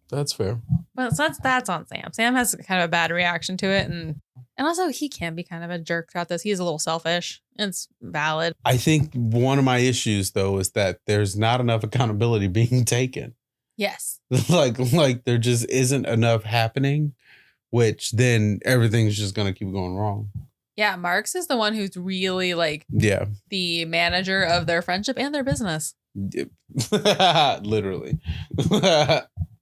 That's fair. But that's on Sam. Sam has kind of a bad reaction to it, and also he can be kind of a jerk throughout this. He's a little selfish. It's valid. I think one of my issues though is that there's not enough accountability being taken. Yes. like there just isn't enough happening, which then everything's just gonna keep going wrong. Yeah, Marks is the one who's really like the manager of their friendship and their business. Literally.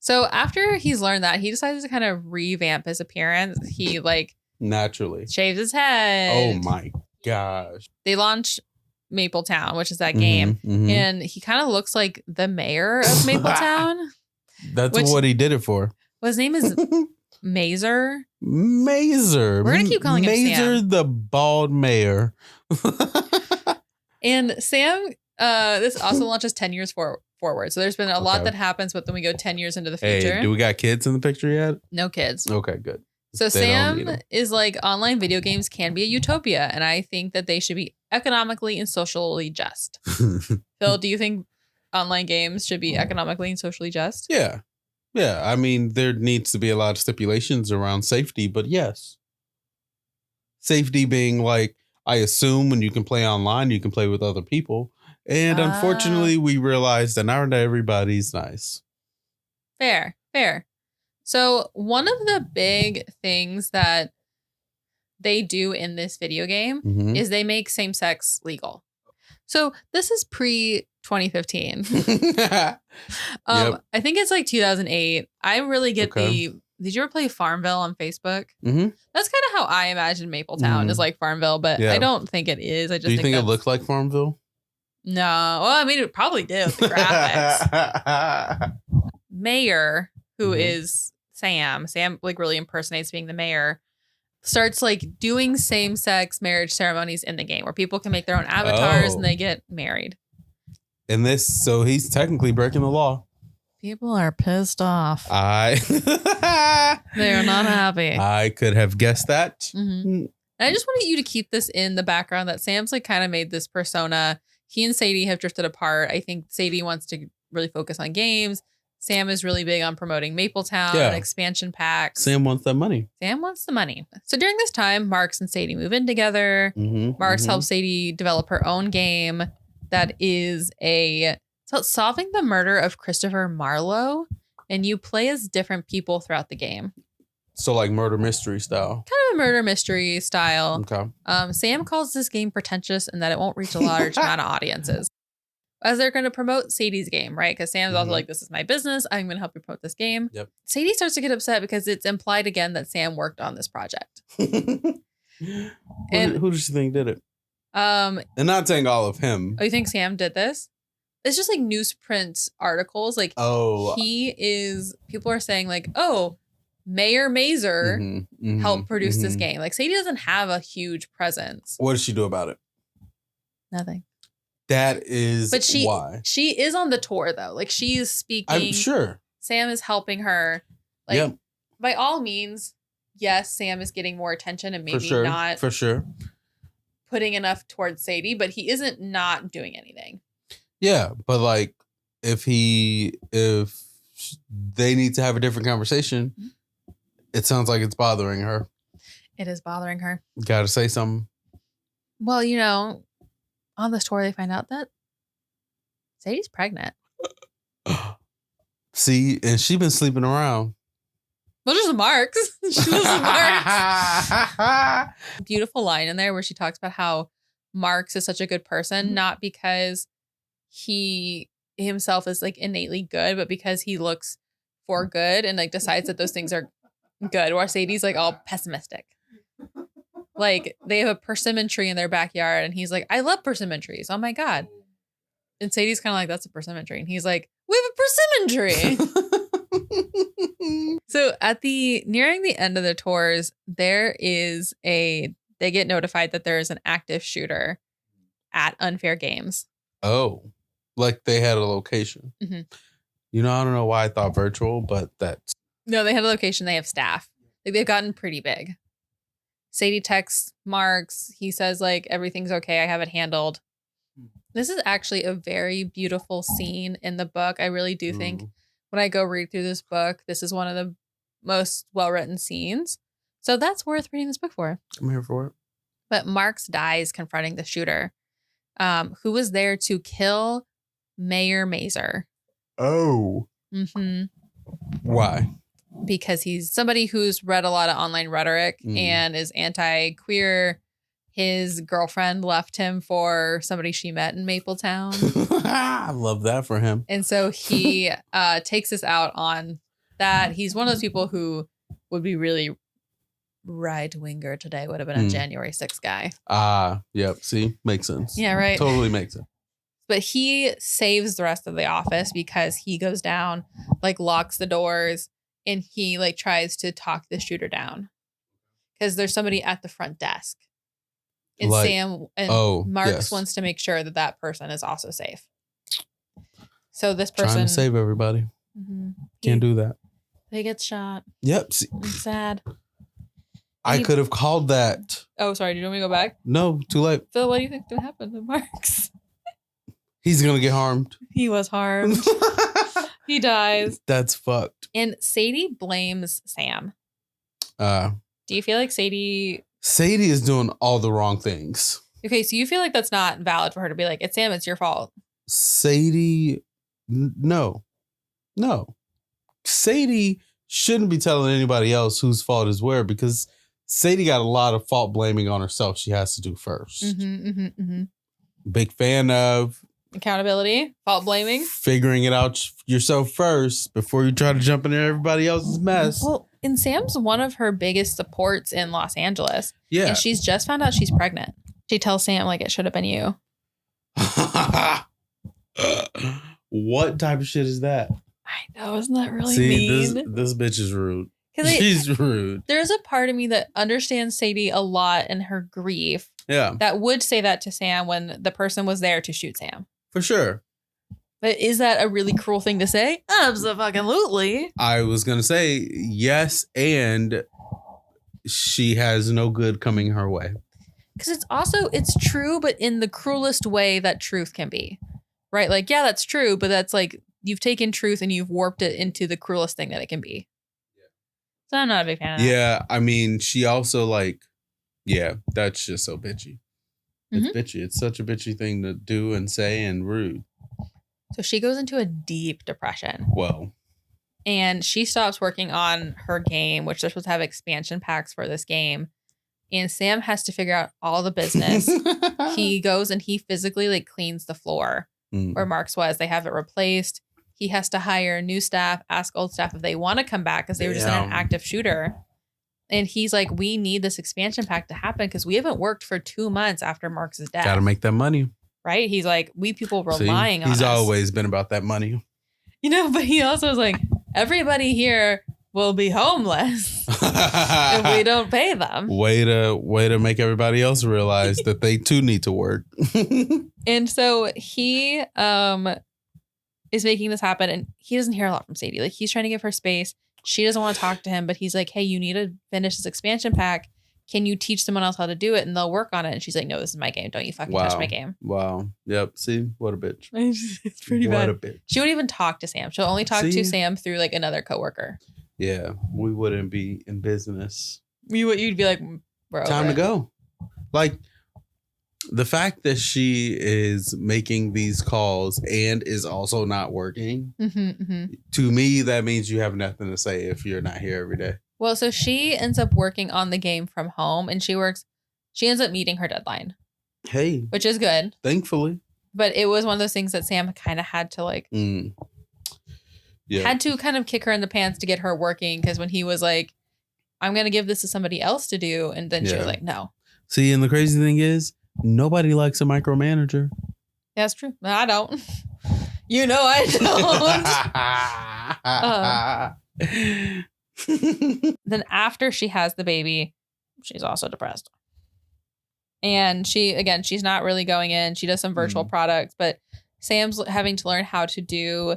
So after he's learned that, he decides to kind of revamp his appearance. He like naturally shaves his head. Oh my gosh. They launch Mapletown, which is that game. And he kind of looks like the mayor of Mapletown. That's what he did it for. Well, his name is Mazer. We're going to keep calling him Mazer, Sam. the bald mayor. And Sam, this also launches 10 years forward. So there's been a lot that happens, but then we go 10 years into the future. Hey, do we got kids in the picture yet? No kids. Okay, good. So Sam is like, online video games can be a utopia, and I think that they should be economically and socially just. Phil, do you think online games should be economically and socially just? Yeah. Yeah. I mean, there needs to be a lot of stipulations around safety, but yes. Safety being like, I assume when you can play online, you can play with other people. And unfortunately, we realized that not everybody's nice. Fair. So one of the big things that they do in this video game is they make same-sex legal. So this is pre-2015. I think it's like 2008. I really get did you ever play Farmville on Facebook? That's kind of how I imagine Mapletown is like Farmville, but I don't think it is. I just do you think it looked like Farmville? No. Well, I mean, it probably did with the graphics. Mayor, who is Sam like really impersonates being the mayor, starts like doing same-sex marriage ceremonies in the game where people can make their own avatars and they get married. And so he's technically breaking the law. People are pissed off. They are not happy. I could have guessed that. And I just wanted you to keep this in the background that Sam's like kind of made this persona. He and Sadie have drifted apart. I think Sadie wants to really focus on games. Sam is really big on promoting Mapletown and expansion packs. Sam wants that money. Sam wants the money. So during this time, Marks and Sadie move in together. Marks helps Sadie develop her own game. that is so it's solving the murder of Christopher Marlowe, and you play as different people throughout the game. So like murder mystery style. Kind of a murder mystery style. Okay. Sam calls this game pretentious and that it won't reach a large amount of audiences. As they're going to promote Sadie's game, right? Because Sam's also like, this is my business. I'm going to help you promote this game. Yep. Sadie starts to get upset because it's implied again that Sam worked on this project. And who does she think did it? And not saying all of him. Oh, you think Sam did this? It's just like newsprint articles. Like, people are saying like, oh, Mayor Mazer helped produce this game. Like, Sadie doesn't have a huge presence. What does she do about it? Nothing. That is why. She is on the tour, though. Like, she is speaking. I'm sure. Sam is helping her. Like, by all means, yes, Sam is getting more attention and maybe not putting enough towards Sadie, but he isn't not doing anything. Yeah, but like, if they need to have a different conversation, it sounds like it's bothering her. It is bothering her. Gotta say something. Well, you know, on this tour, they find out that Sadie's pregnant. See, and she's been sleeping around. Well, just Marks. She was Marks. Beautiful line in there where she talks about how Marks is such a good person, not because he himself is like innately good, but because he looks for good and like decides that those things are good. While Sadie's like all pessimistic. Like, they have a persimmon tree in their backyard and he's like, I love persimmon trees. Oh my God. And Sadie's kind of like, that's a persimmon tree. And he's like, we have a persimmon tree. So nearing the end of the tours, they get notified that there is an active shooter at Unfair Games. Oh, like they had a location. Mm-hmm. You know, I don't know why I thought virtual, but that's. No, they had a location. They have staff. Like, they've gotten pretty big. Sadie texts Marks. He says, like, everything's okay. I have it handled. This is actually a very beautiful scene in the book. I really do think when I go read through this book, this is one of the most well-written scenes. So that's worth reading this book for. I'm here for it. But Marks dies confronting the shooter, who was there to kill Mayor Mazer. Oh. Mm-hmm. Why? Because he's somebody who's read a lot of online rhetoric and is anti-queer. His girlfriend left him for somebody she met in Mapletown. I love that for him. And so he takes us out on that. He's one of those people who would be really right-winger today, would have been a January 6th guy. Yep. See? Makes sense. Yeah, right. Totally makes sense. But he saves the rest of the office because he goes down, like, locks the doors, and he like tries to talk the shooter down because there's somebody at the front desk. And like, Sam and Marks wants to make sure that that person is also safe. So this person trying to save everybody. Can't do that. They get shot. Yep. It's sad. I could have called that. Oh, sorry. Do you want me to go back? No, too late. Phil, what do you think would happen to Marks? He's gonna get harmed. He was harmed. He dies. That's fucked. And Sadie blames Sam. Do you feel like Sadie is doing all the wrong things? Okay, so you feel like that's not valid for her to be like, it's Sam, it's your fault. Sadie, no. Sadie shouldn't be telling anybody else whose fault is where, because Sadie got a lot of fault blaming on herself she has to do first. Big fan of accountability, fault blaming, figuring it out yourself first before you try to jump into everybody else's mess. Well, and Sam's one of her biggest supports in Los Angeles. Yeah. And she's just found out she's pregnant. She tells Sam, like, it should have been you. What type of shit is that? I know, isn't that really mean? This bitch is rude. She's rude. There's a part of me that understands Sadie a lot in her grief. Yeah. That would say that to Sam when the person was there to shoot Sam. For sure. But is that a really cruel thing to say? Absolutely. I was going to say yes, and she has no good coming her way. Because it's true, but in the cruelest way that truth can be. Right? Like, yeah, that's true, but that's like, you've taken truth and you've warped it into the cruelest thing that it can be. So I'm not a big fan of that. Yeah, I mean, she also like, yeah, that's just so bitchy. It's bitchy. It's such a bitchy thing to do and say and rude. So she goes into a deep depression. Whoa. And she stops working on her game, which they're supposed to have expansion packs for this game. And Sam has to figure out all the business. He goes and he physically like cleans the floor where Mark's was. They have it replaced. He has to hire new staff, ask old staff if they want to come back because they were just in an active shooter. And he's like, we need this expansion pack to happen because we haven't worked for 2 months after Mark's death. Got to make that money. Right? He's like, we people relying on us. He's always been about that money. You know, but he also was like, everybody here will be homeless if we don't pay them. Way to make everybody else realize that they too need to work. And so he is making this happen, and he doesn't hear a lot from Sadie. Like, he's trying to give her space. She doesn't want to talk to him, but he's like, hey, you need to finish this expansion pack. Can you teach someone else how to do it? And they'll work on it. And she's like, no, this is my game. Don't you fucking touch my game. Wow. Yep. See? What a bitch. It's pretty bad. What a bitch. She won't even talk to Sam. She'll only talk to Sam through like another coworker. Yeah. We wouldn't be in business. You'd be like, bro. Time to go. Like, the fact that she is making these calls and is also not working, to me, that means you have nothing to say if you're not here every day. Well, so she ends up working on the game from home, and she ends up meeting her deadline. Hey. Which is good. Thankfully. But it was one of those things that Sam kind of had to like, had to kind of kick her in the pants to get her working. Because when he was like, I'm going to give this to somebody else to do. And then she was like, no. See, and the crazy thing is, nobody likes a micromanager. Yeah, that's true. I don't. You know I don't. Then after she has the baby, she's also depressed. And she's not really going in. She does some virtual products, but Sam's having to learn how to do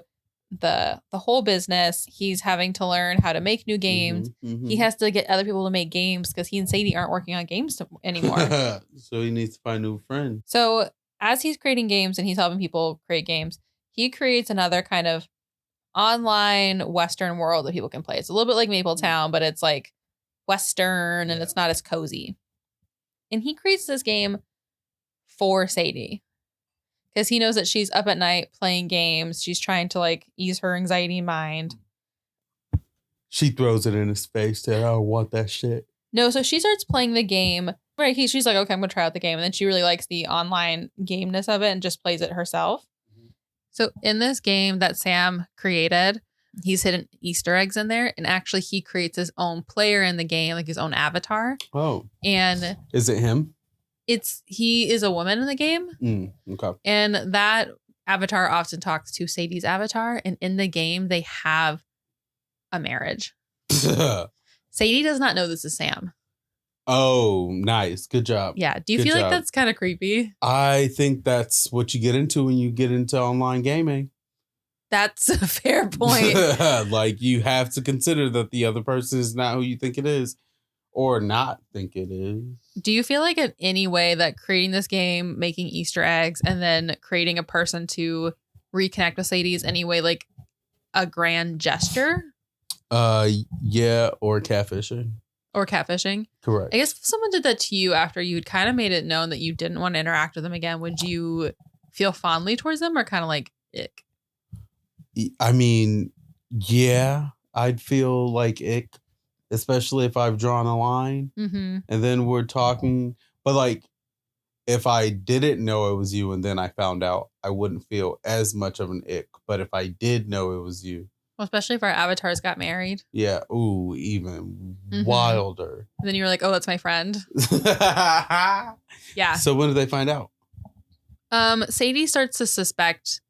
the whole business. He's having to learn how to make new games. He has to get other people to make games because he and Sadie aren't working on games anymore. So he needs to find new friends. So as he's creating games and he's helping people create games, he creates another kind of online Western world that people can play. It's a little bit like Mapletown, but it's like Western and it's not as cozy. And he creates this game for Sadie because he knows that she's up at night playing games. She's trying to like ease her anxiety mind. She throws it in his face that I don't want that shit. No, so she starts playing the game. Right, she's like, okay, I'm gonna try out the game, and then she really likes the online gameness of it and just plays it herself. So in this game that Sam created, he's hidden Easter eggs in there. And actually he creates his own player in the game, like his own avatar. Oh. And is it him? He is a woman in the game. Okay. And that avatar often talks to Sadie's avatar. And in the game, they have a marriage. Sadie does not know this is Sam. Oh, nice. Good job. Yeah. Do you feel like that's kind of creepy? I think that's what you get into when you get into online gaming. That's a fair point. Like, you have to consider that the other person is not who you think it is or not think it is. Do you feel like in any way that creating this game, making Easter eggs, and then creating a person to reconnect with Sadie is any way like a grand gesture? Yeah, or catfishing. Or catfishing. Correct. I guess if someone did that to you after you'd kind of made it known that you didn't want to interact with them again, would you feel fondly towards them or kind of like ick? I mean, yeah, I'd feel like ick, especially if I've drawn a line and then we're talking. But like, if I didn't know it was you and then I found out, I wouldn't feel as much of an ick. But if I did know it was you. Well, especially if our avatars got married. Yeah. Ooh, even wilder. And then you were like, oh, that's my friend. Yeah. So when did they find out? Sadie starts to suspect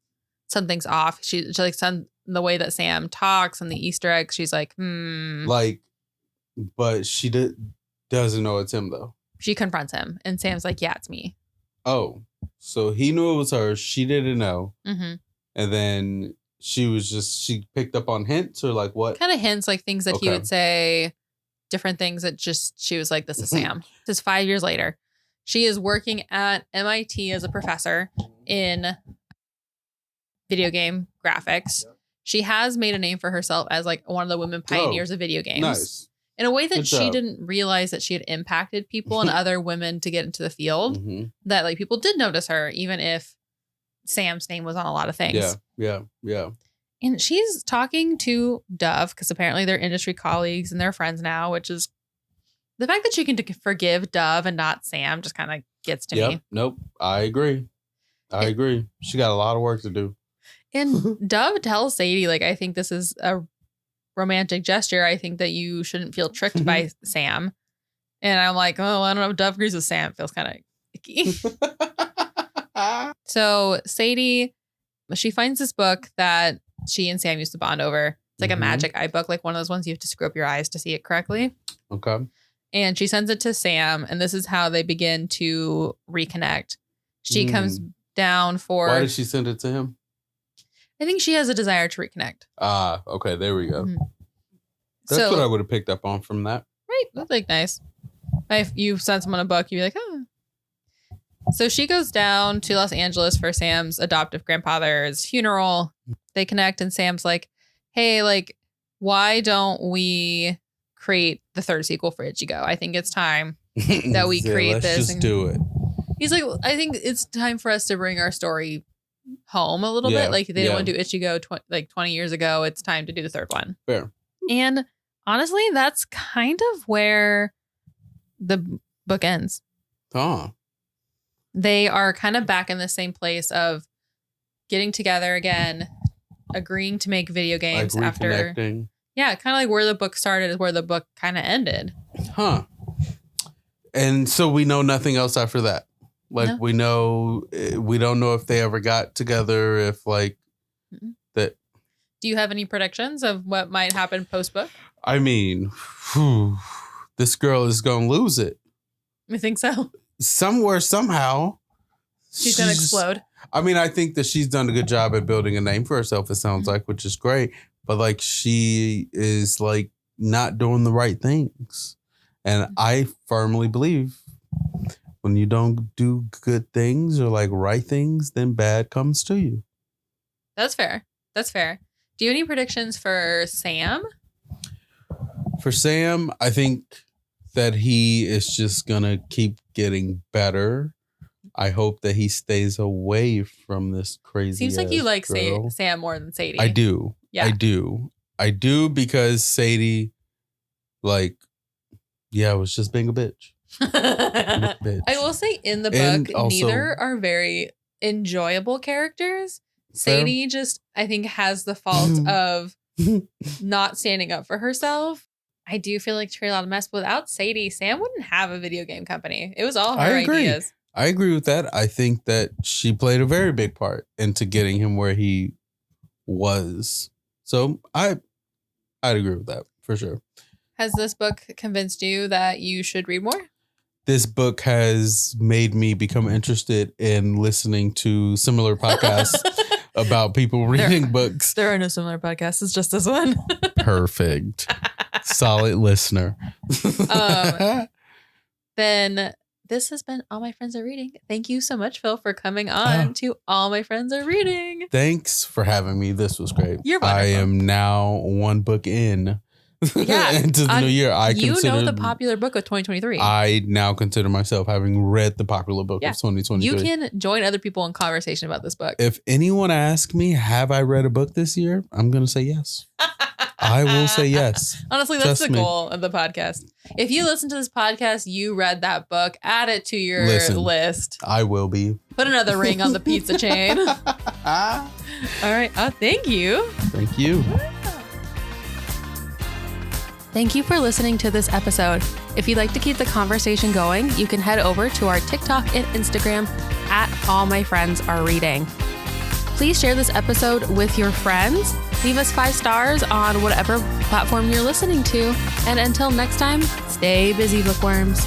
something's off. She like the way that Sam talks and the Easter eggs. She's like, Like, but she doesn't know it's him though. She confronts him and Sam's like, yeah, it's me. Oh, so he knew it was her. She didn't know. And then she picked up on hints or like what? Kind of hints, like things that he would say, different things that just, she was like, this is Sam. This is 5 years later. She is working at MIT as a professor in video game graphics. She has made a name for herself as like one of the women pioneers of video games. Nice. in a way that she didn't realize that she had impacted people and other women to get into the field. Mm-hmm. That like people did notice her, even if Sam's name was on a lot of things. Yeah. And she's talking to Dove because apparently they're industry colleagues and they're friends now, which is the fact that she can forgive Dove and not Sam just kind of gets to me. Nope. I agree. She got a lot of work to do. And Dove tells Sadie, like, I think this is a romantic gesture. I think that you shouldn't feel tricked by Sam. And I'm like, oh, I don't know if Dove agrees with Sam. It feels kind of icky. So Sadie, she finds this book that she and Sam used to bond over. It's like a magic eye book, like one of those ones you have to screw up your eyes to see it correctly. Okay. And she sends it to Sam, and this is how they begin to reconnect. She comes down for... Why did she send it to him? I think she has a desire to reconnect. Okay, there we go. That's what I would have picked up on from that. Right, that's like nice. If you send someone a book, you'd be like, oh. So she goes down to Los Angeles for Sam's adoptive grandfather's funeral. They connect, and Sam's like, hey, like, why don't we create the third sequel for Ichigo? I think it's time that we create this. Let's just do it. He's like, I think it's time for us to bring our story home a little bit. Like they didn't want to do Ichigo 20 years ago. It's time to do the third one. Fair. And honestly, that's kind of where the book ends. They are kind of back in the same place of getting together again, agreeing to make video games like after. Yeah, kind of like where the book started is where the book kind of ended. And so we know nothing else after that. Like we don't know if they ever got together, if like that. Do you have any predictions of what might happen post book? I mean, this girl is going to lose it. I think so. Somewhere, somehow. She's going to explode. I mean, I think that she's done a good job at building a name for herself, it sounds like, which is great. But like she is like not doing the right things. And I firmly believe when you don't do good things or like right things, then bad comes to you. That's fair. Do you have any predictions for Sam? For Sam, I think that he is just going to keep getting better. I hope that he stays away from this crazy. Seems like you like Sam more than Sadie. I do. Yeah. I do because Sadie, like, was just being a bitch. I will say in the book, also, neither are very enjoyable characters. Sadie just, I think, has the fault of not standing up for herself. I do feel like she created a lot of mess. Without Sadie, Sam wouldn't have a video game company. It was all her ideas. I agree with that. I think that she played a very big part into getting him where he was. So I'd agree with that for sure. Has this book convinced you that you should read more? This book has made me become interested in listening to similar podcasts about people reading books. There are no similar podcasts. It's just this one. Perfect. Solid listener. Then this has been All My Friends Are Reading. Thank you so much, Phil, for coming on to All My Friends Are Reading. Thanks for having me. This was great. You're wonderful. I am now one book in. Into the new year. You know the popular book of 2023. I now consider myself having read the popular book of 2023. You can join other people in conversation about this book. If anyone asks me, have I read a book this year? I'm going to say yes. I will say yes. Honestly, that's the goal of the podcast. If you listen to this podcast, you read that book, add it to your list. I will be. Put another ring on the pizza chain. All right. Thank you. Thank you. Thank you for listening to this episode. If you'd like to keep the conversation going, you can head over to our TikTok and Instagram at All My Friends Are Reading. Please share this episode with your friends. Leave us 5 stars on whatever platform you're listening to. And until next time, stay busy, bookworms.